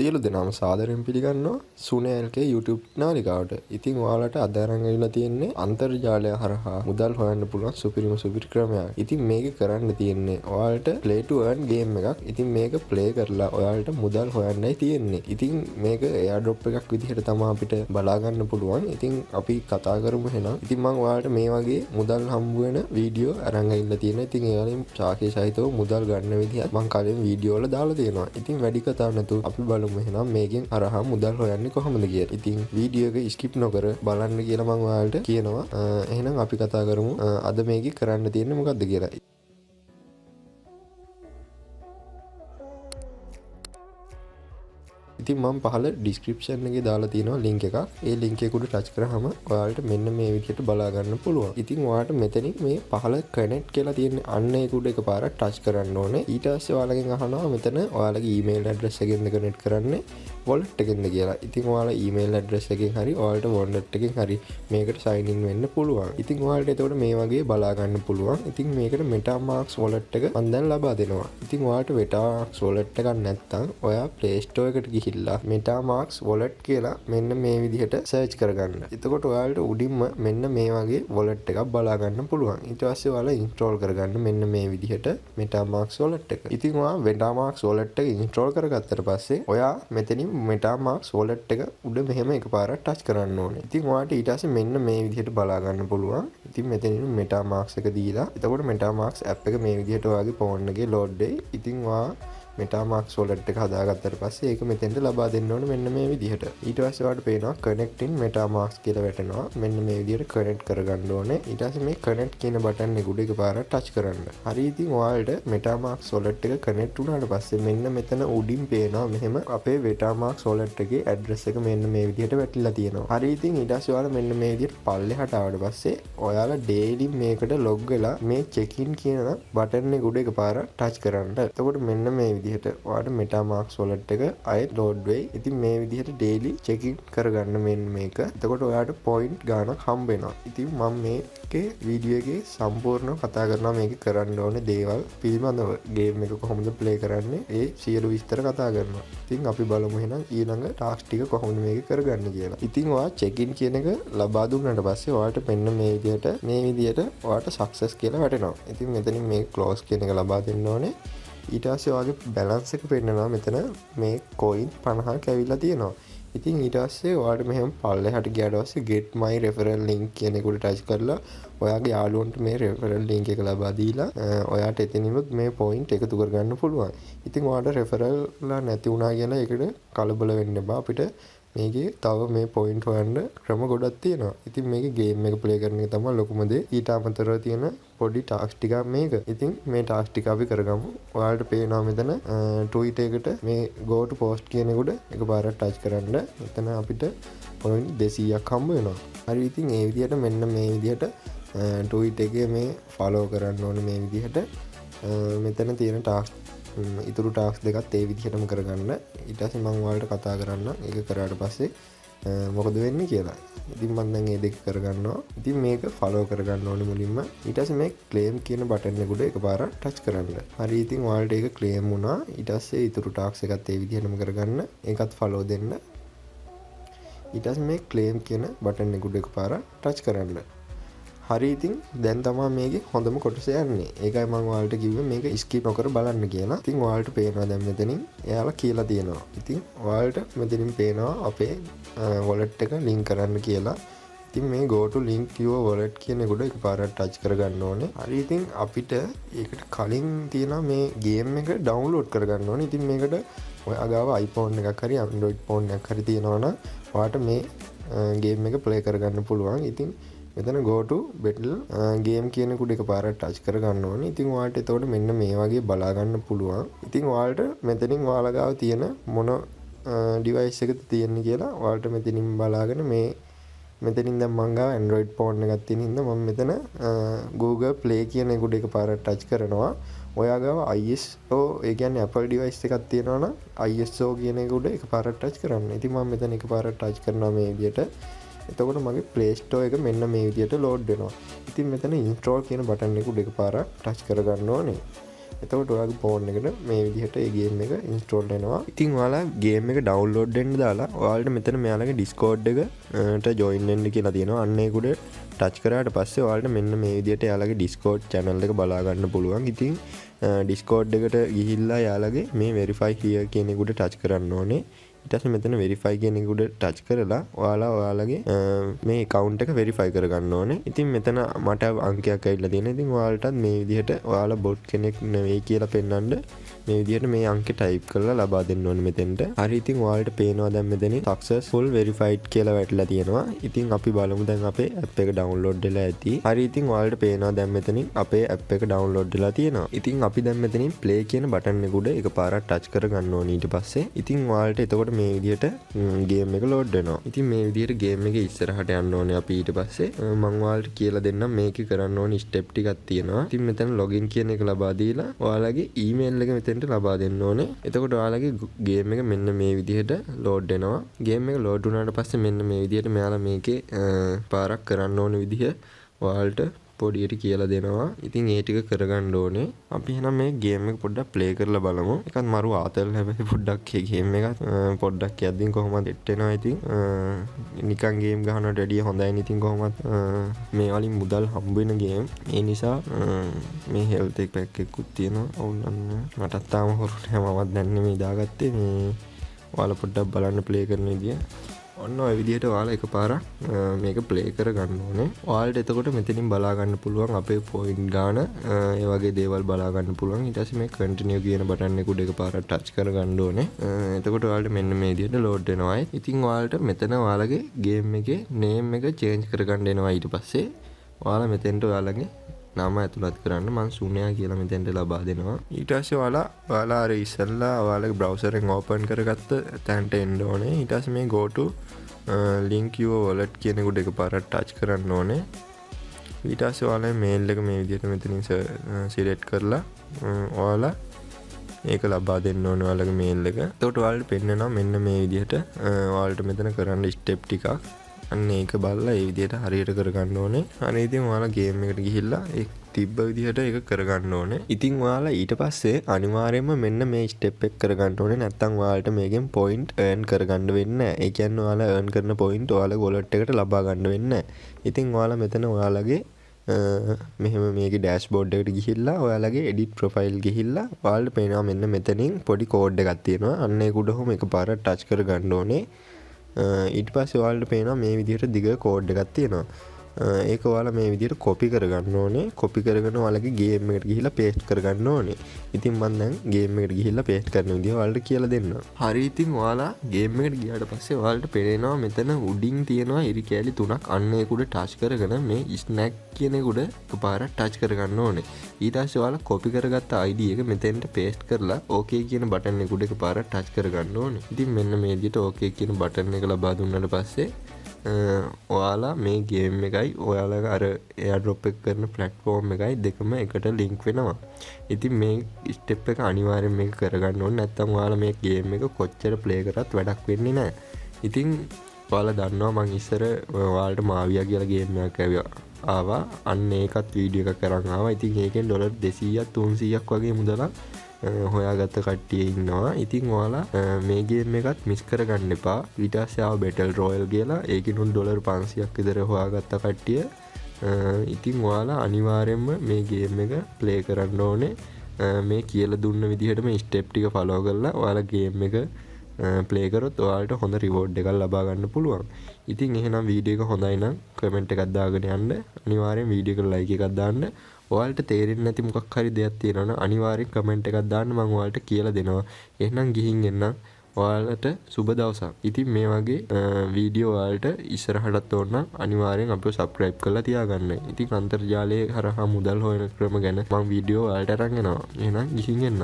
සියලු දෙනාම සාදරයෙන් පිළිගන්නවා සුනේල්ගේ YouTube නාලිකාවට. ඉතින් ඔයාලට අද අරන් ඇවිල්ලා තියෙන්නේ අන්තර්ජාලය හරහා මුදල් හොයන්න පුළුවන් සුපිරිම ක්‍රමයක්. ඉතින් මේක කරන්න තියෙන්නේ ඔයාලට play to earn game එකක්. ඉතින් මේක play කරලා ඔයාලට මුදල් හොයන්නයි තියෙන්නේ. ඉතින් මේක airdrop එකක් විදිහට තමයි අපිට බලා ගන්න පුළුවන්. ඉතින් අපි කතා කරමු එහෙනම්. ඉතින් මම ඔයාලට මේ වගේ මුදල් හම්බ වෙන වීඩියෝ අරන් ඇවිල්ලා තියෙනවා. ඉතින් ඒ වලින් සාකේ සහිතව මුදල් ගන්න විදිහත් මම කලින් වීඩියෝ වල දාලා තියෙනවා. ඉතින් වැඩි කතා නැතුව අපි බලමු එහෙනම් මේකෙන් හරහා මුදල් හොයන්නේ කොහොමද කියලා. ඉතින් වීඩියෝ එක ස්කිප් නොකර බලන්න කියලා මම ඔයාලට කියනවා. එහෙනම් අපි කතා කරමු අද මේකේ කරන්න තියෙන්නේ මොකක්ද කියලා. ඉතින් මම පහල ඩිස්ක්‍රිප්ෂන් එකේ දාලා තියෙනවා ලින්ක් එකක්. ඒ ලින්ක් එක උඩ ටච් කරාම ඔයාලට මෙන්න මේ විදිහට බලා ගන්න පුළුවන්. ඉතින් ඔයාලට මෙතනින් මේ පහල කනෙක්ට් කියලා තියෙන අන්න ඒක උඩ එකපාරක් ටච් කරන්න ඕනේ. ඊට පස්සේ ඔයාලගෙන් අහනවා මෙතන ඔයාලගේ ඊමේල් ඇඩ්‍රස් එකෙන්ද කනෙක්ට් කරන්නේ wallet එකෙන්ද කියලා. ඉතින් ඔයාලා ඊමේල් ඇඩ්‍රස් එකෙන් හරි ඔයාලට wallet එකෙන් හරි මේකට sign in වෙන්න පුළුවන්. ඉතින් ඔයාලට එතකොට මේ වගේ බලා ගන්න පුළුවන්. ඉතින් මේකට MetaMask wallet එක මම දැන් ලබා දෙනවා. ඉතින් ඔයාලට MetaMask wallet එකක් නැත්නම් ඔයා Play Store එකට ගිහිල්ලා MetaMask wallet කියලා මෙන්න මේ විදිහට search කරගන්න. එතකොට ඔයාලට උඩින්ම මෙන්න මේ වගේ wallet එකක් බලා ගන්න පුළුවන්. ඊට පස්සේ ඔයාලා install කරගන්න මෙන්න මේ විදිහට MetaMask wallet එක. ඉතින් ඔයා MetaMask wallet එක install කරගත්තට පස්සේ ඔයා මෙතනින් MetaMask wallet එක උඩ මෙහෙම එකපාරක් ටච් කරන්න ඕනේ. ඉතින් ඔයාලට ඊට පස්සේ මෙන්න මේ විදිහට බලා ගන්න පුළුවන්. ඉතින් මෙතනින් MetaMask එක දීලා එතකොට MetaMask app එක මේ විදිහට ඔයාගේ phone එකේ load වෙයි. ඉතින් ඔයා MetaMask wallet එක හදාගත්තට පස්සේ ඒක මෙතෙන්ට ලබා දෙන්න ඕනේ මෙන්න මේ විදිහට. ඊට පස්සේ ඔයාලට පේනවා connecting MetaMask කියලා වැටෙනවා. මෙන්න මේ විදිහට connect කරගන්න ඕනේ. ඊට පස්සේ මේ connect කියන බටන් එක උඩ එකපාරක් ටච් කරන්න. හරි ඉතින් ඔයාලට MetaMask wallet එක connect වුණාට පස්සේ මෙන්න මෙතන උඩින් පේනවා මෙහෙම අපේ MetaMask wallet එකේ address එක මෙන්න මේ විදිහට වැටිලා තියෙනවා. හරි ඉතින් ඊට පස්සේ ඔයාලා මෙන්න මේ විදිහට පල්ලෙහාට ආවට පස්සේ ඔයාලා daily මේකට log වෙලා මේ check in කියන බටන් එක උඩ එකපාරක් ටච් කරන්න. එතකොට මෙන්න මේ විදිහට ඔයාලට MetaMask wallet එක ආයෙත් load වෙයි. ඉතින් මේ විදිහට daily check in කරගන්න මෙන්න මේක. එතකොට ඔයාලට point ගාණක් හම්බ වෙනවා. ඉතින් මම මේකේ වීඩියෝ එකේ සම්පූර්ණව කතා කරනවා මේක කරන්න ඕනේ දේවල් පිළිබඳව. ගේම් එක කොහොමද play කරන්නේ ඒ සියලු විස්තර කතා කරනවා. ඉතින් අපි බලමු එහෙනම් ඊළඟ ටාස්ක් ටික කොහොමද මේක කරගන්නේ කියලා. ඉතින් ඔයා check in කියන එක ලබා දුන්නාට පස්සේ ඔයාලට මෙන්න මේ විදිහට ඔයාලට success කියලා වැටෙනවා. ඉතින් මෙතනින් මේ close කියන එක ලබා දෙන්න ඕනේ. ඊට පස්සේ ඔයාගේ බැලන්ස් එක පෙන්නනවා මෙතන මේ coin 50ක් ඇවිල්ලා තියෙනවා. ඉතින් ඊට පස්සේ ඔයාලට මෙහෙම පල්ලෙහාට ගියාට පස්සේ get my referral link කියන එක උඩ ටච් කරලා ඔයාගේ යාළුවන්ට මේ referral link එක ලබා දීලා ඔයාට එතනිනුත් මේ point එකතු කරගන්න පුළුවන්. ඉතින් ඔයාලට referral ලා නැති වුණා කියලා ඒකට කලබල වෙන්න එපා. අපිට මේකේ තව මේ point හොයන්න ක්‍රම ගොඩක් තියෙනවා. ඉතින් මේකේ game එක play කරන එක තමයි ලොකුම දේ. ඊට අමතරව තියෙන පොඩි ටාස්ක් ටිකක් මේක. ඉතින් මේ ටාස්ක් ටික අපි කරගමු. ඔයාලට පේනවා මෙතන tweet එකට මේ go to post කියන එකට එකපාරක් ටච් කරන්න. මෙතන අපිට point 200ක් හම්බ වෙනවා. හරි ඉතින් ඒ විදිහට මෙන්න මේ විදිහට tweet එකේ මේ follow කරන්න ඕනේ මේ විදිහට. මෙතන තියෙන ටාස්ක් ඉතුරු ටාස්ක් දෙකත් ඒ විදිහටම කරගන්න. ඊට පස්සේ මම ඔයාලට කතා කරන්න ඒක කරාට පස්සේ මොකද වෙන්නේ කියලා. ඉතින් මම දැන් මේ දෙක කරගන්නවා. ඉතින් මේක follow කරගන්න ඕනේ මුලින්ම. ඊට පස්සේ මේ claim කියන බටන් එක උඩ එකපාරක් ටච් කරන්න. හරි ඉතින් ඔයාලට ඒක claim වුණා. ඊට පස්සේ ඉතුරු ටාස්ක් එකත් ඒ විදිහටම කරගන්න. ඒකත් follow දෙන්න. ඊට පස්සේ මේ claim කියන බටන් එක උඩ එකපාරක් ටච් කරන්න. හරි ඉතින් දැන් තමයි මේකේ හොඳම කොටස යන්නේ. ඒකයි මම ඔයාලට කිව්වේ මේක skip නොකර බලන්න කියලා. ඉතින් ඔයාලට පේනවා දැන් මෙතනින් එයාලා කියලා තියෙනවා. ඉතින් ඔයාලට මෙතනින් පේනවා අපේ wallet එක link කරන්න කියලා. ඉතින් මේ go to link your wallet කියන එකට එකපාරක් ටච් කරගන්න ඕනේ. හරි ඉතින් අපිට ඒකට කලින් තියෙනවා මේ game එක download කරගන්න ඕනේ. ඉතින් මේකට ඔයා ගාව iPhone එකක් හරි Android phone එකක් හරි තියෙනවා නම් ඔයාට මේ game එක play කරගන්න පුළුවන්. ඉතින් මෙතන go to battle game කියන කුඩ එකපාරක් ටච් කරගන්න ඕනේ. ඉතින් ඔයාලට එතකොට මෙන්න මේ වගේ බලා ගන්න පුළුවන්. ඉතින් ඔයාලට මෙතනින් ඔයාලා ගාව තියෙන මොන device එකද තියෙන්නේ කියලා ඔයාලට මෙතනින් බලාගෙන මේ මෙතනින් දැන් මං ගාව Android phone එකක් තියෙන හින්දා මම මෙතන Google Play කියන කුඩ එකපාරක් ටච් කරනවා. ඔයා ගාව ISO ඒ කියන්නේ Apple device එකක් තියෙනවා නම් ISO කියන කුඩ එකපාරක් ටච් කරන්න. ඉතින් මම මෙතන එකපාරක් ටච් කරනවා මේ විදියට. එතකොට මගේ Play Store එක මෙන්න මේ විදිහට load වෙනවා. ඉතින් මෙතන install කියන බටන් එක උඩ එකපාරක් ටච් කරගන්න ඕනේ. එතකොට ඔයාගේ ෆෝන් එකට මේ විදිහට ඒ ගේම් එක ඉන්ස්ටෝල් වෙනවා. ඉතින් ඔයාලා ගේම් එක ඩවුන්ලෝඩ් වෙන්න දාලා ඔයාලට මෙතන මෙයාලගේ Discord එකට ජොයින් වෙන්න කියලා තියෙනවා. අන්න ඒක උඩ ටච් කරාට පස්සේ ඔයාලට මෙන්න මේ විදිහට එයාලගේ Discord channel එක බලා ගන්න පුළුවන්. ඉතින් Discord එකට ගිහිල්ලා එයාලගේ මේ verify here කියන එක උඩ ටච් කරන්න ඕනේ. ඊට පස්සේ මෙතන verify කියන එක උඩ ටච් කරලා ඔයාලගේ මේ account එක verify කරගන්න ඕනේ. ඉතින් මෙතන මට අංකයක් ඇවිල්ලා තියෙනවා. ඉතින් ඔයාලටත් මේ විදිහට ඔයාලා bot කෙනෙක් නෙවෙයි කියලා පෙන්වන්න මේ විදිහට මේ අංකේ type කරලා ලබා දෙන්න ඕනේ මෙතෙන්ට. හරි ඉතින් ඔයාලට පේනවා දැන් මෙතනින් successful verified කියලා වැටලා තියෙනවා. ඉතින් අපි බලමු දැන් අපේ app එක download වෙලා ඇති. හරි ඉතින් ඔයාලට පේනවා දැන් මෙතනින් අපේ app එක download වෙලා තියෙනවා. ඉතින් අපි දැන් මෙතනින් play කියන button එක උඩ එකපාරක් touch කරගන්න ඕනේ ඊට පස්සේ. ඉතින් ඔයාලට එතකොට මේ විදිහට ගේම් එක ලෝඩ් වෙනවා. ඉතින් මේ විදිහට ගේම් එක ඉස්සරහට යන්න ඕනේ අපි ඊට පස්සේ. මම ඔයාලට කියලා දෙන්නම් මේකේ කරන්න ඕනේ ස්ටෙප් ටිකක් තියෙනවා. ඉතින් මෙතන login කියන එක ලබා දීලා ඔයාලගේ email එක මෙතෙන්ට ලබා දෙන්න ඕනේ. එතකොට ඔයාලගේ ගේම් එක මෙන්න මේ විදිහට ලෝඩ් වෙනවා. ගේම් එක ලෝඩ් වුණාට පස්සේ මෙන්න මේ විදිහට මෙයාලා මේකේ පාරක් කරන්න ඕන විදිහ ඔයාලට පොඩියට කියලා දෙනවා. ඉතින් ඒ ටික කරගන්න ඕනේ. අපි එහෙනම් මේ ගේම් එක පොඩ්ඩක් ප්ලේ කරලා බලමු. එකත් මරු ආතල් හැබැයි පොඩ්ඩක් මේ ගේම් එකත් පොඩ්ඩක් යද්දින් කොහොමද එට් වෙනවා. ඉතින් නිකන් ගේම් ගහනවට වැඩිය හොඳයි. ඉතින් කොහොමත් මේ වලින් මුදල් හම්බ වෙන ගේම්. ඒ නිසා මේ හෙල්ත් එක පැක් එකකුත් තියෙනවා. ඔවුන් මටත් තාම හොරුට මමත් දැන් නෙමෙයි දාගත්තේ. මේ ඔයාලා පොඩ්ඩක් බලන්න ප්ලේ කරන විදිය. ඔන්න ඔය විදිහට ඔයාලා එකපාරක් මේක ප්ලේ කරගන්න ඕනේ. ඔයාලට එතකොට මෙතනින් බලා ගන්න පුළුවන් අපේ පොයින්ට් ගාන ඒ වගේ දේවල් බලා ගන්න පුළුවන්. ඊට පස්සේ මේ කන්ටිනියු කියන බටන් එක උඩ එකපාරක් ටච් කරගන්න ඕනේ. එතකොට ඔයාලට මෙන්න මේ විදිහට ලෝඩ් වෙනවායි. ඉතින් ඔයාලට මෙතන ඔයාලගේ ගේම් එකේ නේම් එක චේන්ජ් කරගන්න එනවා. ඊට පස්සේ ඔයාලා මෙතෙන්ට ඔයාලගේ නම ඇතුළත් කරන්න මම සුනයා කියලා මෙතෙන්ට ලබා දෙනවා. ඊට පස්සේ ඔයාලා අර ඉස්සෙල්ලා ඔයාලගේ browser එකෙන් open කරගත්ත තැනට එන්න ඕනේ. ඊට පස්සේ මේ go to link your wallet කියන එක උඩ එකපාරක් touch කරන්න ඕනේ. ඊට පස්සේ ඔයාලා mail එක මේ විදිහට මෙතනින් select කරලා ඔයාලා ඒක ලබා දෙන්න ඕනේ ඔයාලගේ mail එක. එතකොට ඔයාලට පෙන්නනවා මෙන්න මේ විදිහට ඔයාලට මෙතන කරන්න step ටිකක්. අන්න ඒක බලලා ඒ විදිහට හරියට කරගන්න ඕනේ. හරි ඉතින් ඔයාලා ගේම් එකට ගිහිල්ලා ඒ තිබ්බ විදිහට ඒක කරගන්න ඕනේ. ඉතින් ඔයාලා ඊට පස්සේ අනිවාර්යයෙන්ම මෙන්න මේ ස්ටෙප් එක කරගන්න ඕනේ. නැත්නම් ඔයාලට මේකෙන් පොයින්ට් earn කරගන්න වෙන්නේ නැහැ. ඒ කියන්නේ ඔයාලා earn කරන පොයින්ට් ඔයාලගේ wallet එකට ලබා ගන්න වෙන්නේ නැහැ. ඉතින් ඔයාලා මෙතන ඔයාලගේ මෙහෙම මේකේ ඩෑෂ්බෝඩ් එකට ගිහිල්ලා ඔයාලගේ edit profile ගිහිල්ලා ඔයාලට පේනවා මෙන්න මෙතනින් පොඩි කෝඩ් එකක් තියෙනවා. අන්න ඒක උඩම එකපාරක් ටච් කරගන්න ඕනේ. ඊට පස්සේ ඔයාලට පේනවා මේ විදිහට දිග කෝඩ් එකක් තියෙනවා. ඒක ඔයාලා මේ විදිහට කොපි කරගන්න ඕනේ. කොපි කරගෙන ඔයාලගේ ගේම් එකට ගිහිල්ලා පේස්ට් කරගන්න ඕනේ. ඉතින් මම දැන් ගේම් එකට ගිහිල්ලා පේස්ට් කරන විදිහ ඔයාලට කියලා දෙන්නම්. හරි ඉතින් ඔයාලා ගේම් එකට ගියාට පස්සේ ඔයාලට පේනවා මෙතන උඩින් තියෙනවා ඉරි කෑලි 3ක්. අන්න ඒක උඩ ටච් කරගෙන මේ ස්නැක් කියන එක උඩ එකපාරක් ටච් කරගන්න ඕනේ. ඊට පස්සේ ඔයාලා කොපි කරගත්ත ID එක මෙතෙන්ට පේස්ට් කරලා OK කියන බටන් එක උඩ එකපාරක් ටච් කරගන්න ඕනේ. ඉතින් මෙන්න මේ විදිහට OK කියන බටන් එක ලබා දුන්නාට පස්සේ ඔයාලා මේ ගේම් එකයි ඔයාලා අර එයාඩ්‍රොප් එක කරන ප්ලැට්ෆෝම් එකයි දෙකම එකට ලින්ක් වෙනවා. ඉතින් මේ ස්ටෙප් එක අනිවාර්යෙන් මේක කරගන්න ඕනේ. නැත්නම් ඔයාලා මේ ගේම් එක කොච්චර ප්ලේ කරත් වැඩක් වෙන්නේ නැහැ. ඉතින් ඔයාලා දන්නවා මං ඉස්සර ඔයාලට මාවියා කියලා ගේම් එකක් ආවා. අන්න ඒකත් වීඩියෝ එකක් කරන් ආවා. ඉතින් ඒකෙන් ඩොලර් 200ක් 300ක් වගේ මුදලක් හොයාගත්ත කට්ටිය ඉන්නවා. ඉතින් ඔයාලා මේ ගේම් එකත් මිස් කරගන්න එපා. ඊට පස්සේ ආව බැටල් රොයල් කියලා ඒකිනුත් ඩොලර් 500ක් විතර හොයාගත්ත කට්ටිය. ඉතින් ඔයාලා අනිවාර්යයෙන්ම මේ ගේම් එක ප්ලේ කරන්න ඕනේ. මේ කියලා දුන්න විදිහටම ස්ටෙප් ටික ෆලෝ කරලා ඔයාලා ගේම් එක ප්ලේ කරොත් ඔයාලට හොඳ රිවෝඩ් එකක් ලබා ගන්න පුළුවන්. ඉතින් එහෙනම් වීඩියෝ එක හොඳයි නම් කමෙන්ට් එකක් දාගෙන යන්න. අනිවාර්යෙන් වීඩියෝ එකට ලයික් එකක් දාන්න. ඔයාලට තේරෙන්නේ නැති මොකක් හරි දෙයක් තියෙනවා නම් අනිවාර්යෙන් කමෙන්ට් එකක් දාන්න. මම ඔයාලට කියලා දෙනවා. එහෙනම් ගිහින් එන්න. ඔයාලට සුබ දවසක්. ඉතින් මේ වගේ වීඩියෝ ඔයාලට ඉස්සරහටත් ඕන නම් අනිවාර්යෙන් අපිව සබ්ස්ක්‍රයිබ් කරලා තියාගන්න. ඉතින් අන්තර්ජාලයේ හරහා මුදල් හොයන ක්‍රම ගැන මම වීඩියෝ ඔයාලට අරන් එනවා. එහෙනම් ගිහින් එන්න.